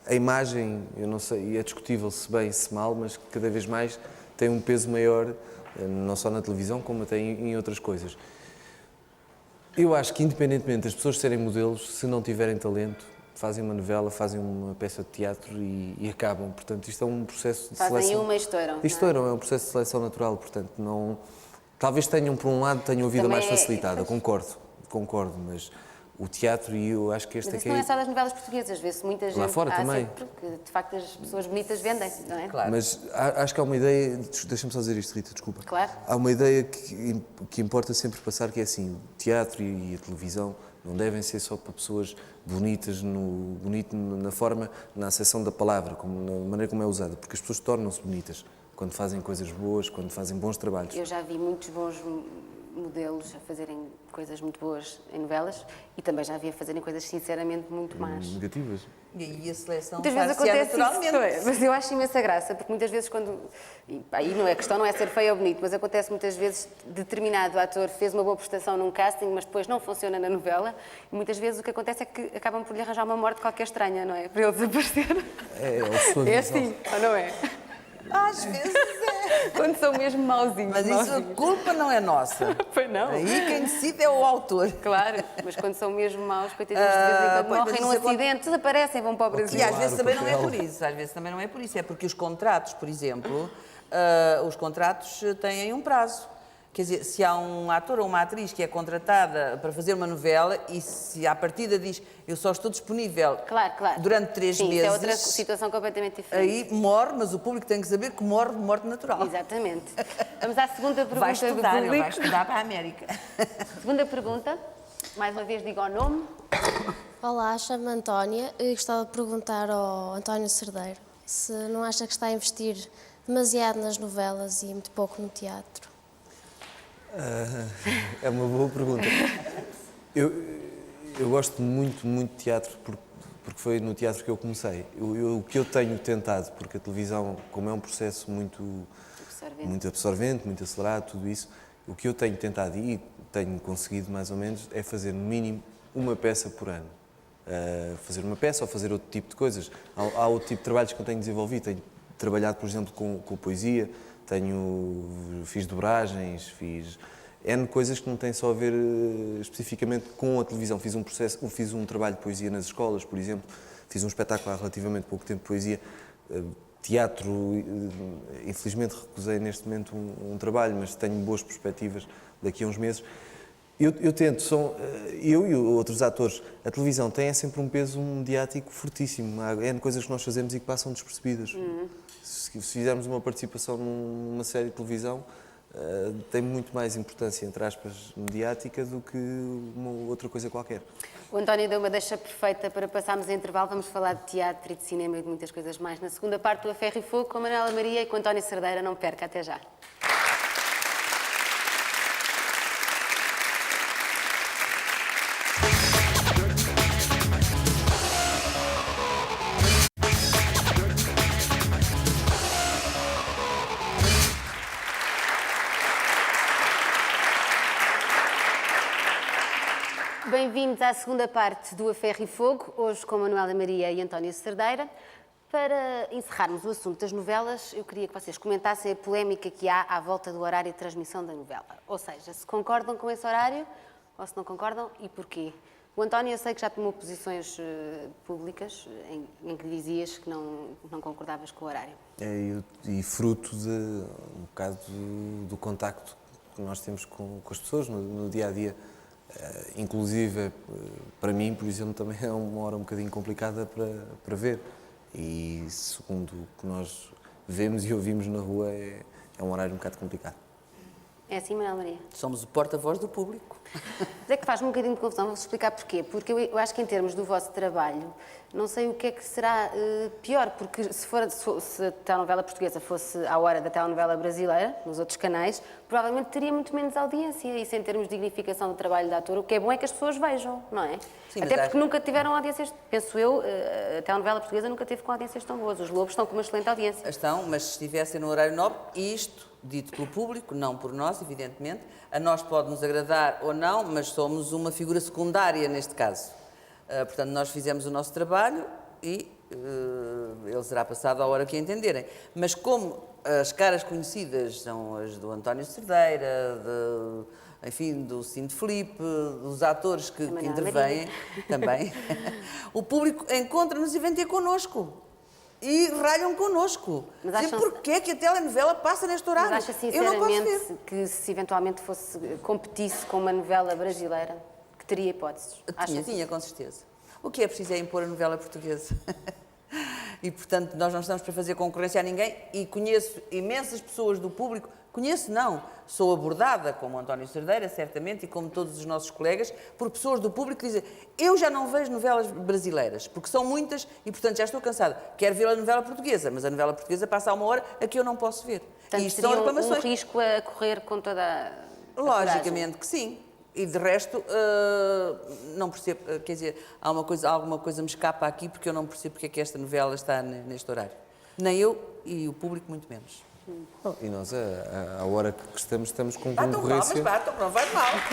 A imagem, eu não sei, é discutível se bem, se mal, mas cada vez mais tem um peso maior, não só na televisão, como até em outras coisas. Eu acho que, independentemente das pessoas serem modelos, se não tiverem talento, fazem uma novela, fazem uma peça de teatro e acabam. Portanto, isto é um processo de seleção. Fazem uma e estouram. Estouram, é um processo de seleção natural, portanto, não... Talvez tenham, por um lado, tenham a vida mais facilitada, concordo, mas o teatro e eu acho que este mas é que não é só das novelas portuguesas, vê-se muita gente... Lá fora também. Porque, de facto, as pessoas bonitas vendem, não é? Claro. Mas acho que há uma ideia, deixa-me só dizer isto, Rita, desculpa. Claro. Há uma ideia que importa sempre passar, que é assim, o teatro e a televisão não devem ser só para pessoas bonitas, bonito na forma, na acessão da palavra, na maneira como é usada, porque as pessoas tornam-se bonitas quando fazem coisas boas, quando fazem bons trabalhos. Eu já vi muitos bons modelos a fazerem coisas muito boas em novelas e também já vi a fazerem coisas sinceramente muito más. Negativas. E a seleção muitas vezes acontece isso, mas eu acho imensa graça, porque muitas vezes quando... E aí não é, a questão não é ser feio ou bonito, mas acontece muitas vezes determinado ator fez uma boa prestação num casting, mas depois não funciona na novela e muitas vezes o que acontece é que acabam por lhe arranjar uma morte qualquer estranha, não é? Para ele desaparecer. É assim, ou não é? Às vezes é. Quando são mesmo mauzinhos. Mas isso, a culpa não é nossa. Pois não. Aí quem decide é o autor. Claro, mas quando são mesmo maus, coitadinhos, de vez em quando morrem num acidente, desaparecem, vão para o Brasil. E às vezes também não é por isso. Às vezes também não é por isso. É porque os contratos, por exemplo, os contratos têm um prazo. Quer dizer, se há um ator ou uma atriz que é contratada para fazer uma novela e se à partida diz eu só estou disponível durante 3 meses... Sim, é outra situação completamente diferente. Aí morre, mas o público tem que saber que morre de morte natural. Exatamente. Vamos à segunda pergunta vai estudar, do público. Ele vai estudar para a América. Segunda pergunta. Mais uma vez digo o nome. Olá, chamo-me Antónia e gostava de perguntar ao António Cerdeiro se não acha que está a investir demasiado nas novelas e muito pouco no teatro. É uma boa pergunta. Eu gosto muito de teatro porque foi no teatro que eu comecei. O que eu tenho tentado, porque a televisão, como é um processo muito absorvente, muito acelerado, tudo isso, o que eu tenho tentado e tenho conseguido mais ou menos é fazer no mínimo uma peça por ano. Fazer uma peça ou fazer outro tipo de coisas. Há outro tipo de trabalhos que eu tenho desenvolvido. Tenho trabalhado, por exemplo, com poesia. Fiz dobragens, fiz N coisas que não têm só a ver especificamente com a televisão. Fiz um trabalho de poesia nas escolas, por exemplo. Fiz um espetáculo há relativamente pouco tempo de poesia. Teatro, infelizmente recusei neste momento um trabalho, mas tenho boas perspectivas daqui a uns meses. Eu tento, eu e outros atores, a televisão tem sempre um peso mediático fortíssimo. Há N coisas que nós fazemos e que passam despercebidas. Se fizermos uma participação numa série de televisão, tem muito mais importância, entre aspas, mediática do que uma outra coisa qualquer. O António deu uma deixa perfeita para passarmos a intervalo. Vamos falar de teatro e de cinema e de muitas coisas mais na segunda parte do A Ferro e Fogo com a Manuela Maria e com o António Cerdeira. Não perca, até já. Bem-vindos à segunda parte do A Ferro e Fogo, hoje com Manuela Maria e António Cerdeira. Para encerrarmos o assunto das novelas, eu queria que vocês comentassem a polémica que há à volta do horário de transmissão da novela. Ou seja, se concordam com esse horário ou se não concordam e porquê. O António, eu sei que já tomou posições públicas em que dizias que não concordavas com o horário. E fruto de um bocado do contacto que nós temos com as pessoas no dia-a-dia. Inclusive, para mim, por exemplo, também é uma hora um bocadinho complicada para ver. E segundo o que nós vemos e ouvimos na rua, é um horário um bocado complicado. É assim, Manuela Maria? Somos o porta-voz do público. Mas é que faz um bocadinho de confusão, vou-vos explicar porquê. Porque eu acho que em termos do vosso trabalho, não sei o que é que será pior, porque se a telenovela portuguesa fosse à hora da telenovela brasileira, nos outros canais, provavelmente teria muito menos audiência. Isso em termos de dignificação do trabalho de ator, o que é bom é que as pessoas vejam, não é? Sim, até porque nunca tiveram audiências, penso eu, a telenovela portuguesa nunca teve com audiências tão boas. Os Lobos estão com uma excelente audiência. Estão, mas se estivessem no horário nobre, isto, dito pelo público, não por nós, evidentemente, a nós pode nos agradar ou não, mas somos uma figura secundária neste caso. Portanto, nós fizemos o nosso trabalho e ele será passado à hora que entenderem. Mas como as caras conhecidas são as do António Cerdeira, enfim, do Cinto Filipe, dos atores que intervêm também, o público encontra-nos e vem ter connosco. E ralham connosco. Dizem porquê é que a telenovela passa neste horário? Mas acha sinceramente que se eventualmente competisse com uma novela brasileira, que teria hipóteses? Tinha, com certeza. O que é preciso é impor a novela portuguesa. E, portanto, nós não estamos para fazer concorrência a ninguém e conheço imensas pessoas do público, sou abordada, como o António Cerdeira, certamente, e como todos os nossos colegas, por pessoas do público que dizem eu já não vejo novelas brasileiras, porque são muitas e, portanto, já estou cansada. Quero ver a novela portuguesa, mas a novela portuguesa passa a uma hora a que eu não posso ver. Portanto, e isto são reclamações. Um risco a correr com toda a Logicamente que sim. E de resto, não percebo, quer dizer, alguma coisa me escapa aqui porque eu não percebo porque é que esta novela está neste horário. Nem eu e o público muito menos. E nós, à hora que estamos com Batam concorrência... Batam, não vai mal. Claro.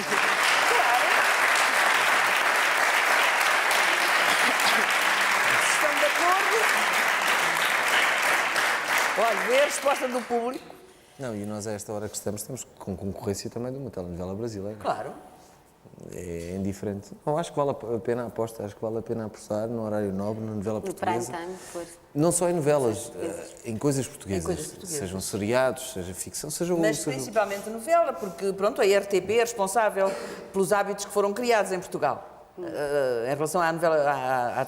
Estão de acordo? Olha, vê a resposta do público. Não, e nós a esta hora que estamos com concorrência também de uma telenovela brasileira. Claro. É indiferente. Não, acho que vale a pena a aposta, acho que vale a pena apostar no horário nobre, na novela portuguesa. No prime time, não só em novelas, em coisas portuguesas. Sejam seriados, seja ficção, Mas principalmente novela, porque pronto, a RTP é responsável pelos hábitos que foram criados em Portugal. Em relação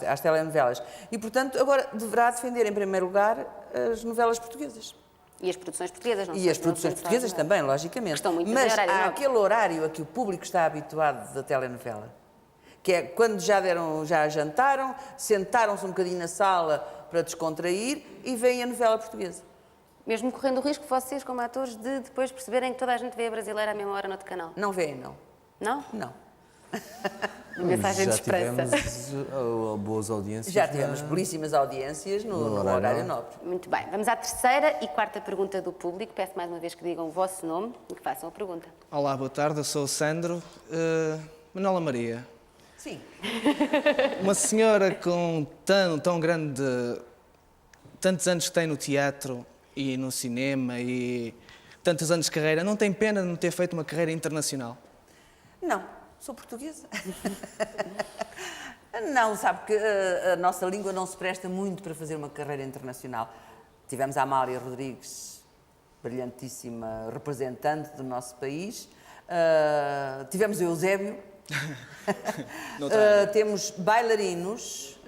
às telenovelas. E, portanto, agora deverá defender em primeiro lugar as novelas portuguesas. E as produções portuguesas, não E as produções portuguesas também, logicamente. Estão muito Mas horário, há não? aquele horário a que o público está habituado da telenovela, que é quando já jantaram, sentaram-se um bocadinho na sala para descontrair e vem a novela portuguesa. Mesmo correndo o risco, vocês, como atores, de depois perceberem que toda a gente vê a brasileira à mesma hora no outro canal? Não veem, não. Não? Não. Mensagem de esperança. Já tivemos boas audiências. Já tivemos belíssimas audiências no horário nobre. Muito bem. Vamos à terceira e quarta pergunta do público. Peço mais uma vez que digam o vosso nome e que façam a pergunta. Olá, boa tarde. Eu sou o Sandro. Manuela Maria. Sim. Uma senhora com tão grande... tantos anos que tem no teatro e no cinema e tantos anos de carreira, não tem pena de não ter feito uma carreira internacional? Não, sou portuguesa. Não, sabe que a nossa língua não se presta muito para fazer uma carreira internacional. Tivemos a Amália Rodrigues, brilhantíssima representante do nosso país. Tivemos o Eusébio, Temos bailarinos,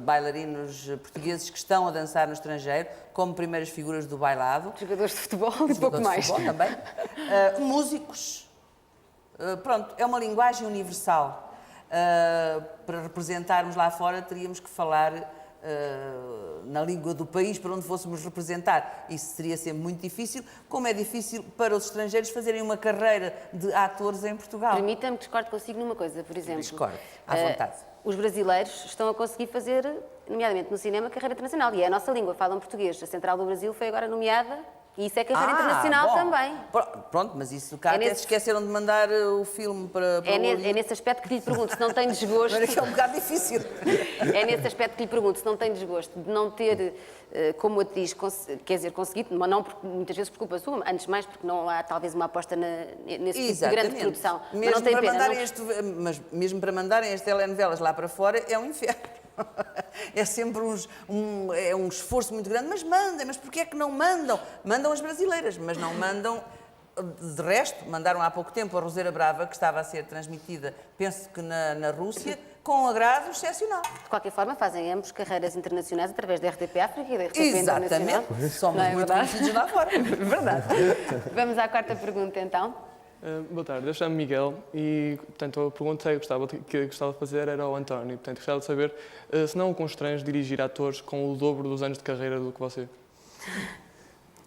bailarinos portugueses que estão a dançar no estrangeiro, como primeiras figuras do bailado. Jogadores de futebol e pouco mais. Futebol, também. Músicos. Pronto, é uma linguagem universal. Para representarmos lá fora, teríamos que falar na língua do país para onde fôssemos representar. Isso seria sempre muito difícil, como é difícil para os estrangeiros fazerem uma carreira de atores em Portugal. Permita-me que discorde consigo numa coisa, por exemplo. Discorde, à vontade. Os brasileiros estão a conseguir fazer, nomeadamente no cinema, carreira internacional. E é a nossa língua, falam português. A Central do Brasil foi agora nomeada. E isso é carreira internacional bom. também. Pronto, mas isso cá até se esqueceram de mandar o filme para é nesse aspecto que lhe pergunto, se não tem desgosto... Mas é um bocado difícil. É nesse aspecto que lhe pergunto, se não tem desgosto de não ter, como atriz, quer dizer, conseguido, mas não porque, muitas vezes por culpa sua, antes mais porque não há talvez uma aposta nesse tipo de grande produção. Mesmo mas não tem para pena. Mas mesmo para mandarem as telenovelas lá para fora é um inferno. É sempre um esforço muito grande, mas mandem, mas porquê é que não mandam? Mandam as brasileiras, mas não mandam, de resto, mandaram há pouco tempo a Roseira Brava, que estava a ser transmitida, penso que na Rússia, com um agrado excepcional. De qualquer forma, fazem ambos carreiras internacionais através da RTP África e da RTP Internacional. Exatamente, somos muito conhecidos lá fora. Verdade. Vamos à quarta pergunta, então. Boa tarde, eu chamo Miguel e, portanto, a pergunta que gostava de fazer era ao António. Portanto, gostava de saber se não o constrange dirigir atores com o dobro dos anos de carreira do que você.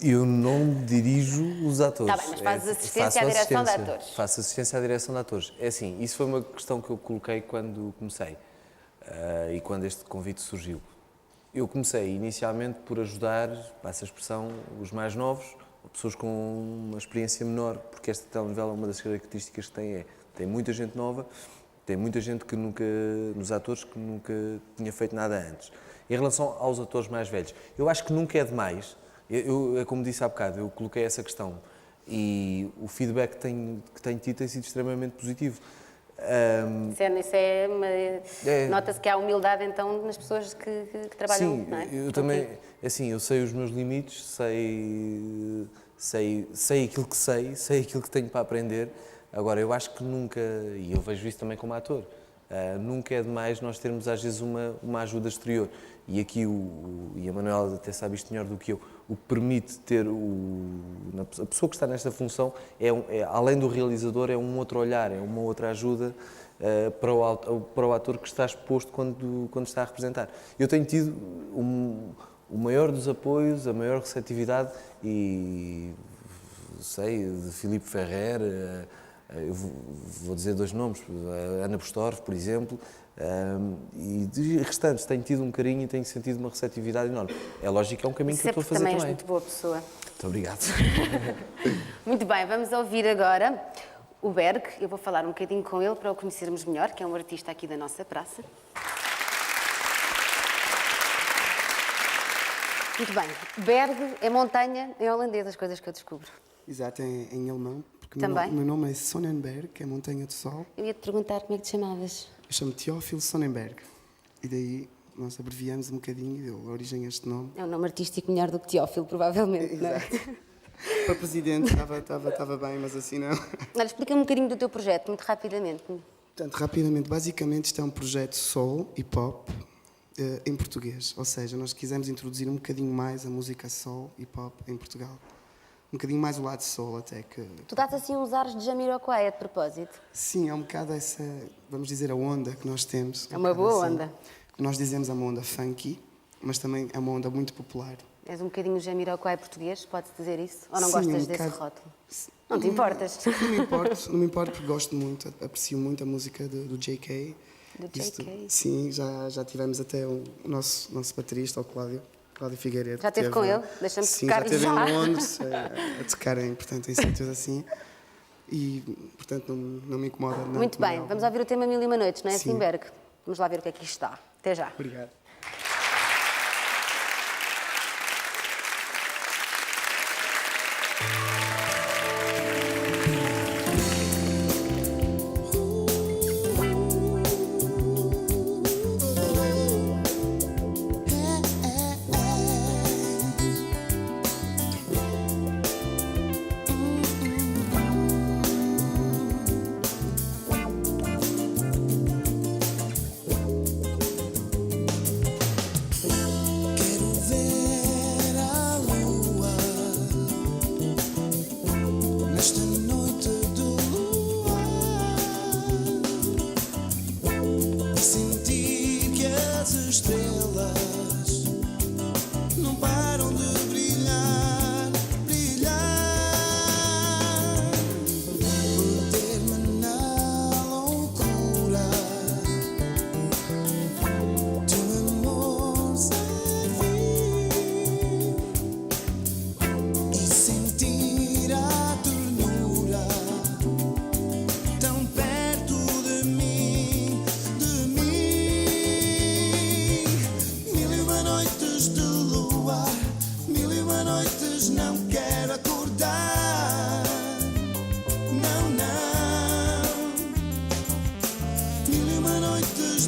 Eu não dirijo os atores. Está bem, mas fazes assistência à direção de atores. Faço assistência à direção de atores. É assim, isso foi uma questão que eu coloquei quando comecei e quando este convite surgiu. Eu comecei inicialmente por ajudar, passa a expressão, os mais novos, pessoas com uma experiência menor, porque esta telenovela, uma das características que tem muita gente nova, tem muita gente que nunca, nos atores, que nunca tinha feito nada antes. Em relação aos atores mais velhos, eu acho que nunca é demais, como disse há bocado, eu coloquei essa questão e o feedback que tenho tido tem sido extremamente positivo. Nota-se que há humildade então nas pessoas que trabalham. Sim, não é? eu também, assim, eu sei os meus limites, sei aquilo que sei aquilo que tenho para aprender. Agora, eu acho que nunca, e eu vejo isso também como ator, nunca é demais nós termos às vezes uma ajuda exterior. E aqui, e a Manuela até sabe isto melhor do que eu, o que permite ter a pessoa que está nesta função, além do realizador, é um outro olhar, é uma outra ajuda para o ator que está exposto quando está a representar. Eu tenho tido o maior dos apoios, a maior receptividade e, sei, de Filipe Ferrer, eu vou dizer dois nomes, a Ana Bustorff, por exemplo, e de restantes, tenho tido um carinho e tenho sentido uma receptividade enorme. É lógico que é um caminho que eu estou a fazer também. Também és muito boa pessoa. Muito obrigado. Muito bem, vamos ouvir agora o Berg. Eu vou falar um bocadinho com ele para o conhecermos melhor, que é um artista aqui da nossa praça. Muito bem. Berg é montanha em holandês, as coisas que eu descubro. Exato, em alemão. Porque também? Meu nome é Sonnenberg, que é montanha do sol. Eu ia-te perguntar como é que te chamavas. Eu chamo-me Teófilo Sonnenberg. E daí nós abreviamos um bocadinho e deu origem a este nome. É um nome artístico melhor do que Teófilo, provavelmente, não é? Para presidente estava bem, mas assim não. Olha, explica-me um bocadinho do teu projeto, muito rapidamente. Portanto, rapidamente, basicamente isto é um projeto soul e pop em português. Ou seja, nós quisemos introduzir um bocadinho mais a música soul e pop em Portugal. Um bocadinho mais o lado soul até que... Tu dás assim uns ares de Jamiroquai, de propósito? Sim, é um bocado essa, vamos dizer, a onda que nós temos. É uma boa onda. Nós dizemos é uma onda funky, mas também é uma onda muito popular. És um bocadinho Jamiroquai português, pode-se dizer isso? Ou não Sim, gostas desse rótulo? Não te importas? Não me importo porque gosto muito, aprecio muito a música do JK. Do JK? Sim, já tivemos até o nosso baterista, o Cláudio Figueiredo. Já esteve com ele? Deixa-me tocar já. Sim, já esteve em Londres, a tocar em sítios assim. E, portanto, não me incomoda. Muito bem, vamos ouvir o tema Mil e Uma Noites, não é assim, Berg? Vamos lá ver o que é que isto está. Até já. Obrigado.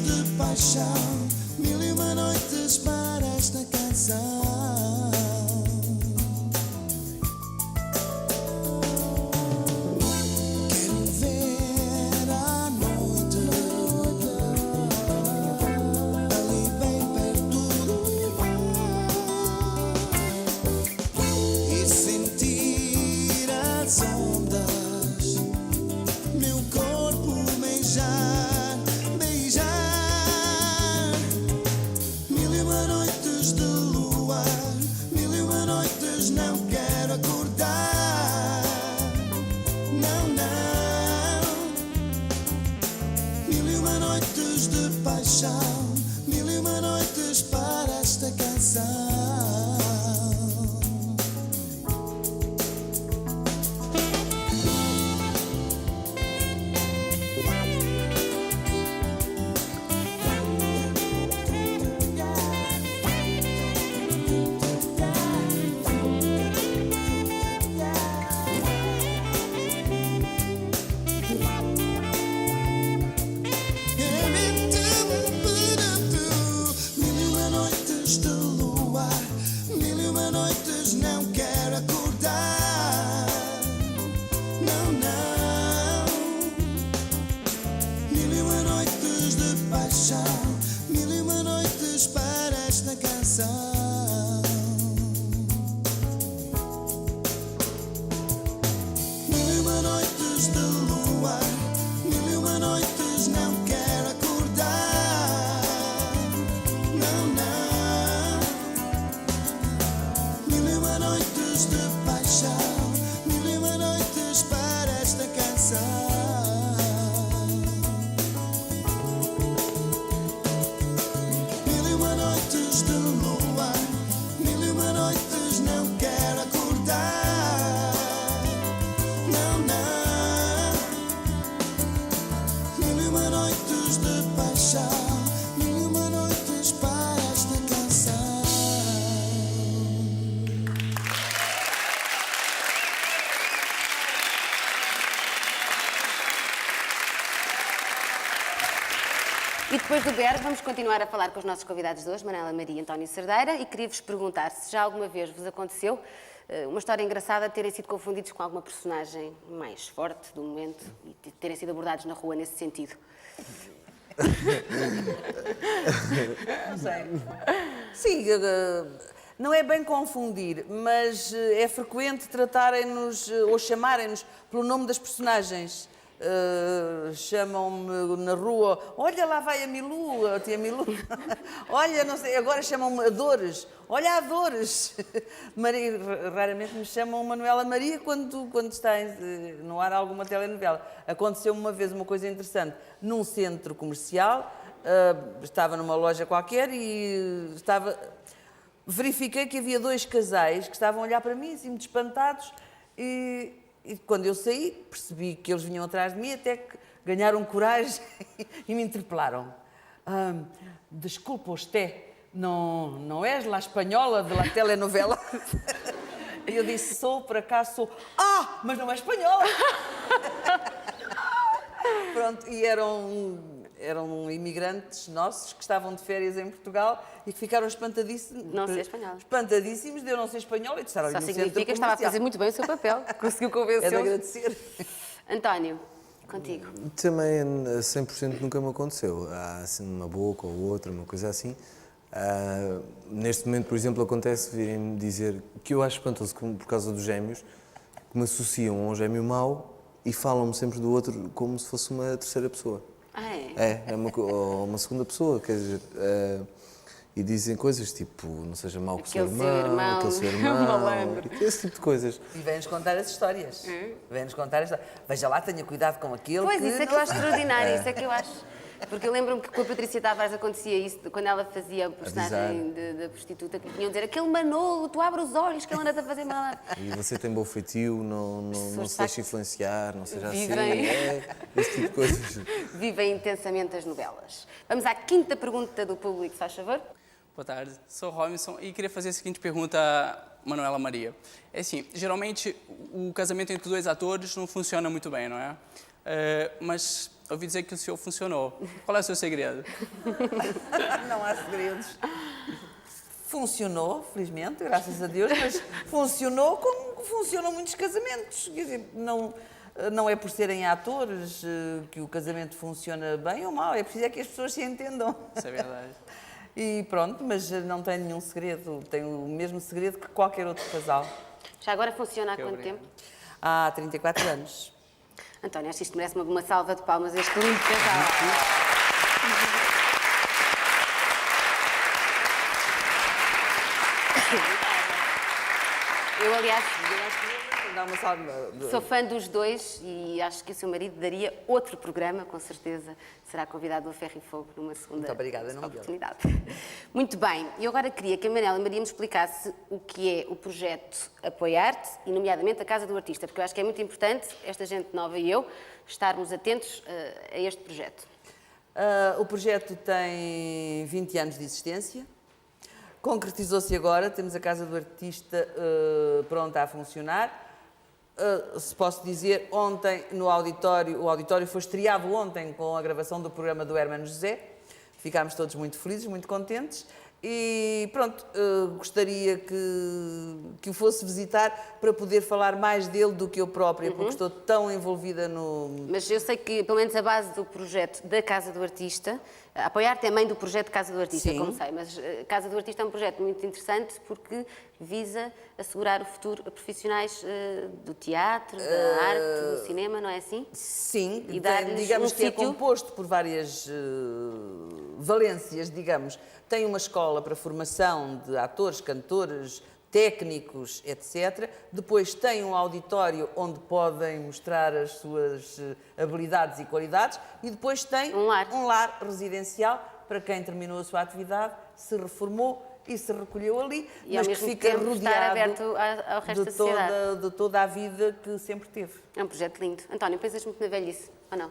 noites de paixão, 1001 noites para esta canção. E depois do Berg, vamos continuar a falar com os nossos convidados de hoje, Manuela Maria e António Cerdeira, e queria-vos perguntar se já alguma vez vos aconteceu uma história engraçada de terem sido confundidos com alguma personagem mais forte do momento e terem sido abordados na rua nesse sentido. Não sei. Sim, não é bem confundir, mas é frequente tratarem-nos ou chamarem-nos pelo nome das personagens. Chamam-me na rua, olha lá vai a Milu, a tia Milu. Olha, não sei, agora chamam-me a Dores, olha a Dores. Raramente me chamam Manuela Maria quando está no ar alguma telenovela. Aconteceu-me uma vez uma coisa interessante, num centro comercial, estava numa loja qualquer e verifiquei que havia dois casais que estavam a olhar para mim, assim, muito espantados, e quando eu saí, percebi que eles vinham atrás de mim, até que ganharam coragem e me interpelaram. Desculpa, usted, não és la espanhola de la telenovela? E eu disse, sou, por acaso sou. Ah, mas não é espanhola! Pronto, e eram imigrantes nossos que estavam de férias em Portugal e que ficaram espantadíssimos. Não ser espanhola. Espantadíssimos de eu não ser espanhola e disseram, só significa que estava a fazer muito bem o seu papel. Conseguiu convencer. É de agradecer. António, contigo. Também a 100% nunca me aconteceu. Há assim uma boca ou outra, uma coisa assim. Neste momento, por exemplo, acontece virem-me dizer que eu acho espantoso por causa dos gêmeos, que me associam a um gêmeo mau e falam-me sempre do outro como se fosse uma terceira pessoa. É uma segunda pessoa, quer dizer, e dizem coisas tipo, não seja mau com o seu irmão, aquele seu irmão, esse tipo de coisas. E vêm-nos contar as histórias. Vêm-nos contar as histórias. Veja lá, tenha cuidado com aquele. Pois, isso é que eu acho extraordinário, isso é que eu acho. Porque eu lembro-me que com a Patrícia Tavares acontecia isso, quando ela fazia a personagem da prostituta, que vinham dizer aquele Manolo, tu abre os olhos que ele anda a fazer mal. E você tem bom feitio, não se deixe influenciar, não seja assim. Esse tipo de coisas. Vivem intensamente as novelas. Vamos à quinta pergunta do público, se faz favor. Boa tarde, sou Robinson e queria fazer a seguinte pergunta à Manuela Maria. É assim, geralmente o casamento entre dois atores não funciona muito bem, não é? Mas ouvi dizer que o seu funcionou. Qual é o seu segredo? Não há segredos. Funcionou, felizmente, graças a Deus, mas funcionou como funcionam muitos casamentos. Quer dizer, não é por serem atores que o casamento funciona bem ou mal, é preciso que as pessoas se entendam. Isso é verdade. E pronto, mas não tenho nenhum segredo, tenho o mesmo segredo que qualquer outro casal. Já agora funciona há quanto tempo? Há 34 anos. António, acho que isto merece uma salva de palmas, este lindo casal. Eu, aliás, sou fã dos dois e acho que o seu marido daria outro programa, com certeza. Será convidado a Ferro e Fogo numa segunda Muito obrigada, não oportunidade. Muito bem, eu agora queria que a Manela Maria me explicasse o que é o projeto Apoiar-te e, nomeadamente, a Casa do Artista, porque eu acho que é muito importante, esta gente nova e eu, estarmos atentos a este projeto. O projeto tem 20 anos de existência. Concretizou-se agora, temos a Casa do Artista pronta a funcionar. Se posso dizer, ontem no auditório, o auditório foi estreado ontem com a gravação do programa do Hermano José. Ficámos todos muito felizes, muito contentes. E pronto, gostaria que o fosse visitar para poder falar mais dele do que eu própria, porque estou tão envolvida no... Mas eu sei que, pelo menos, a base do projeto da Casa do Artista, Apoiar-te é mãe do projeto Casa do Artista, Sim. como sei, mas Casa do Artista é um projeto muito interessante porque visa assegurar o futuro a profissionais do teatro, da arte, do cinema, não é assim? Sim, e digamos que é composto por várias valências, digamos. Tem uma escola para formação de atores, cantores, técnicos, etc. Depois tem um auditório onde podem mostrar as suas habilidades e qualidades. E depois tem um lar residencial para quem terminou a sua atividade, se reformou e se recolheu ali, e mas ao que mesmo fica tempo estar rodeado aberto ao resto da sociedade. de toda a vida que sempre teve. É um projeto lindo. António, pensas muito na velhice, ou não?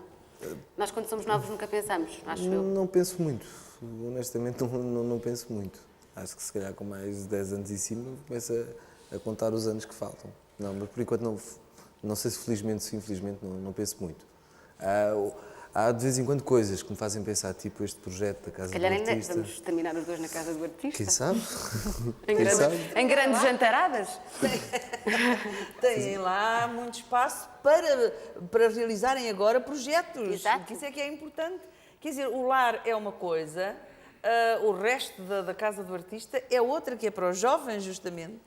Nós, quando somos novos, nunca pensamos, acho eu. Não penso muito. Honestamente, não penso muito. Acho que se calhar com mais de 10 anos em cima começo a contar os anos que faltam. Não, mas por enquanto não sei se felizmente ou se infelizmente não penso muito. Há de vez em quando coisas que me fazem pensar, tipo este projeto da Casa do Artista. Se calhar ainda vamos terminar os dois na Casa do Artista. Quem sabe? Em grandes jantaradas. Têm lá muito espaço para realizarem agora projetos. Exato. Isso é que é importante. Quer dizer, o lar é uma coisa, o resto da Casa do Artista é outra, que é para os jovens, justamente.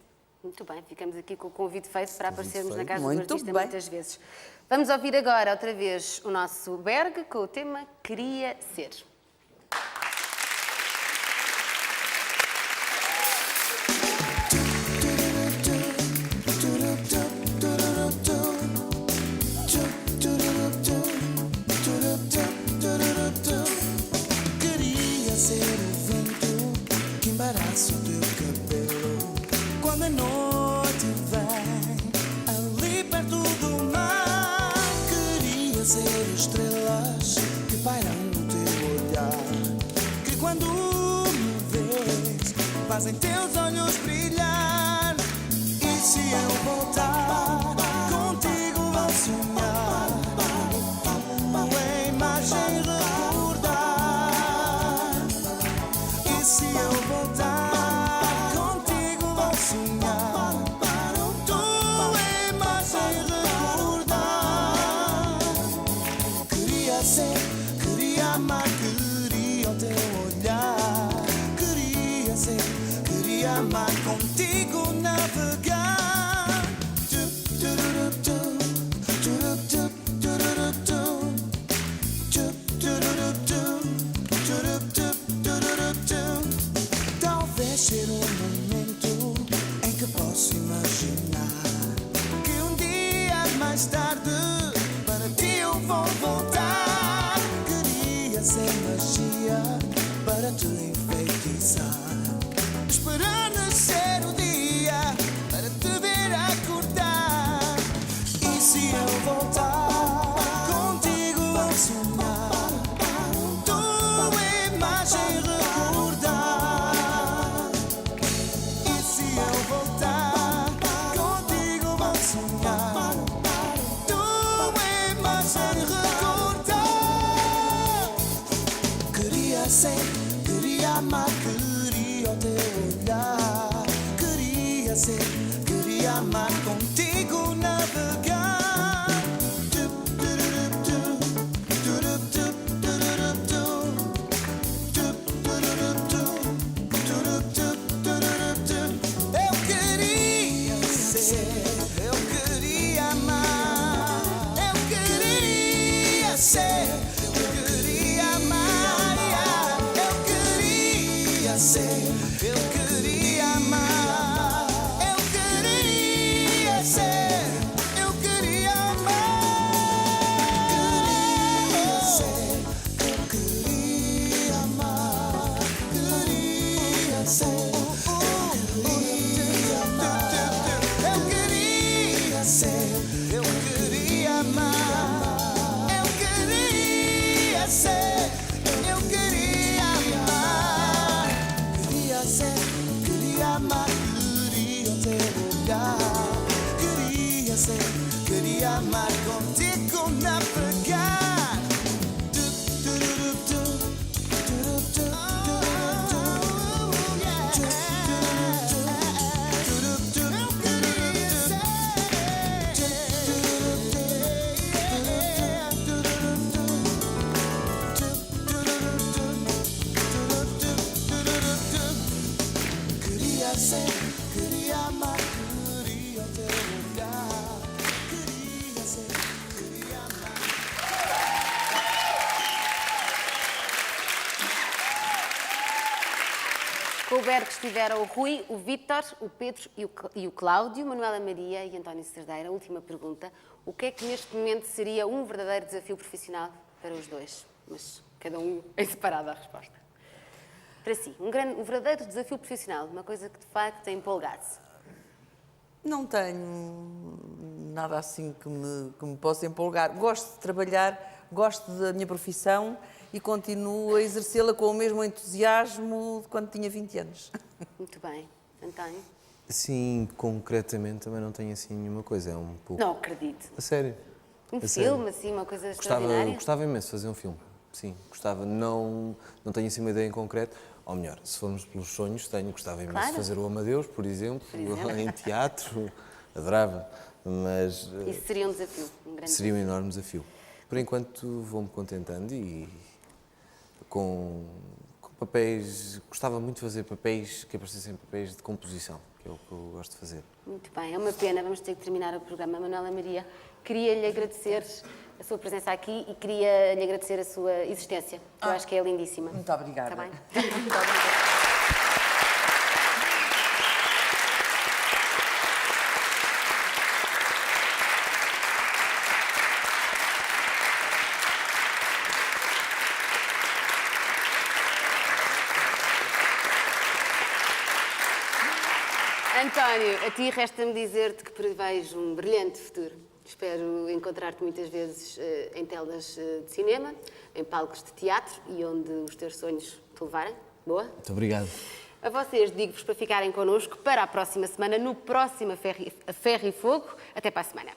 Muito bem, ficamos aqui com o convite feito para aparecermos na Casa Muito do Artista bem. muitas vezes. Vamos ouvir agora, outra vez, o nosso Berg com o tema Queria Ser. Queria ser o vento que embaraça o teu cabelo quando a noite vem ali perto do mar. Queria ser estrelas que pairam no teu olhar, que quando me vês fazem teus olhos brilhar. E se eu voltar contigo vou sonhar uma imagem recordar. E se eu voltar contigo vou sonhar tua imagem recordar. Queria ser, queria amar, queria o teu olhar. Queria ser, queria amar, contigo navegar. Talvez ser um momento em que posso imaginar que um dia mais tarde para ti eu vou voltar. Queria ser magia para te enfeitiçar, esperar nascer o dia para te ver acordar. E se eu voltar contigo vou sonhar tua imagem recordar. E se eu voltar contigo vou sonhar tua imagem recordar. ser, queria amar, queria o teu olhar. Queria ser, queria amar, contigo navegar. Queria amar, contigo navegar. Queria ser, queria amar, queria o teu lugar. Com o Berg estiveram o Rui, o Vítor, o Pedro e o Cláudio, Manuela Maria e António Cerdeira. Última pergunta. O que é que neste momento seria um verdadeiro desafio profissional para os dois? Mas cada um em separado a resposta. Para si, um verdadeiro desafio profissional, uma coisa que de facto tem empolgado. Não tenho nada assim que me possa empolgar. Gosto de trabalhar, gosto da minha profissão e continuo a exercê-la com o mesmo entusiasmo de quando tinha 20 anos. Muito bem. António? Sim, concretamente também não tenho assim nenhuma coisa. É um pouco... Não acredito. A sério. Um filme, assim, uma coisa extraordinária? Gostava imenso de fazer um filme. Sim, gostava. Não tenho assim uma ideia em concreto. Ou melhor, se formos pelos sonhos, gostava imenso de fazer o Amadeus, por exemplo, em teatro. Adorava. Mas... Isso seria um desafio, um grande seria um enorme desafio. Por enquanto vou-me contentando e com papéis... Gostava muito de fazer papéis que aparecessem papéis de composição, que é o que eu gosto de fazer. Muito bem, é uma pena, vamos ter que terminar o programa. Manuela Maria, queria-lhe agradecer a sua presença aqui e queria-lhe agradecer a sua existência, que eu acho que é lindíssima. Muito obrigada. Está bem? Muito obrigada. António, a ti resta-me dizer-te que prevejo um brilhante futuro. Espero encontrar-te muitas vezes em telas de cinema, em palcos de teatro e onde os teus sonhos te levarem. Boa? Muito obrigado. A vocês digo-vos para ficarem connosco para a próxima semana, no próximo A Ferro e Fogo. Até para a semana.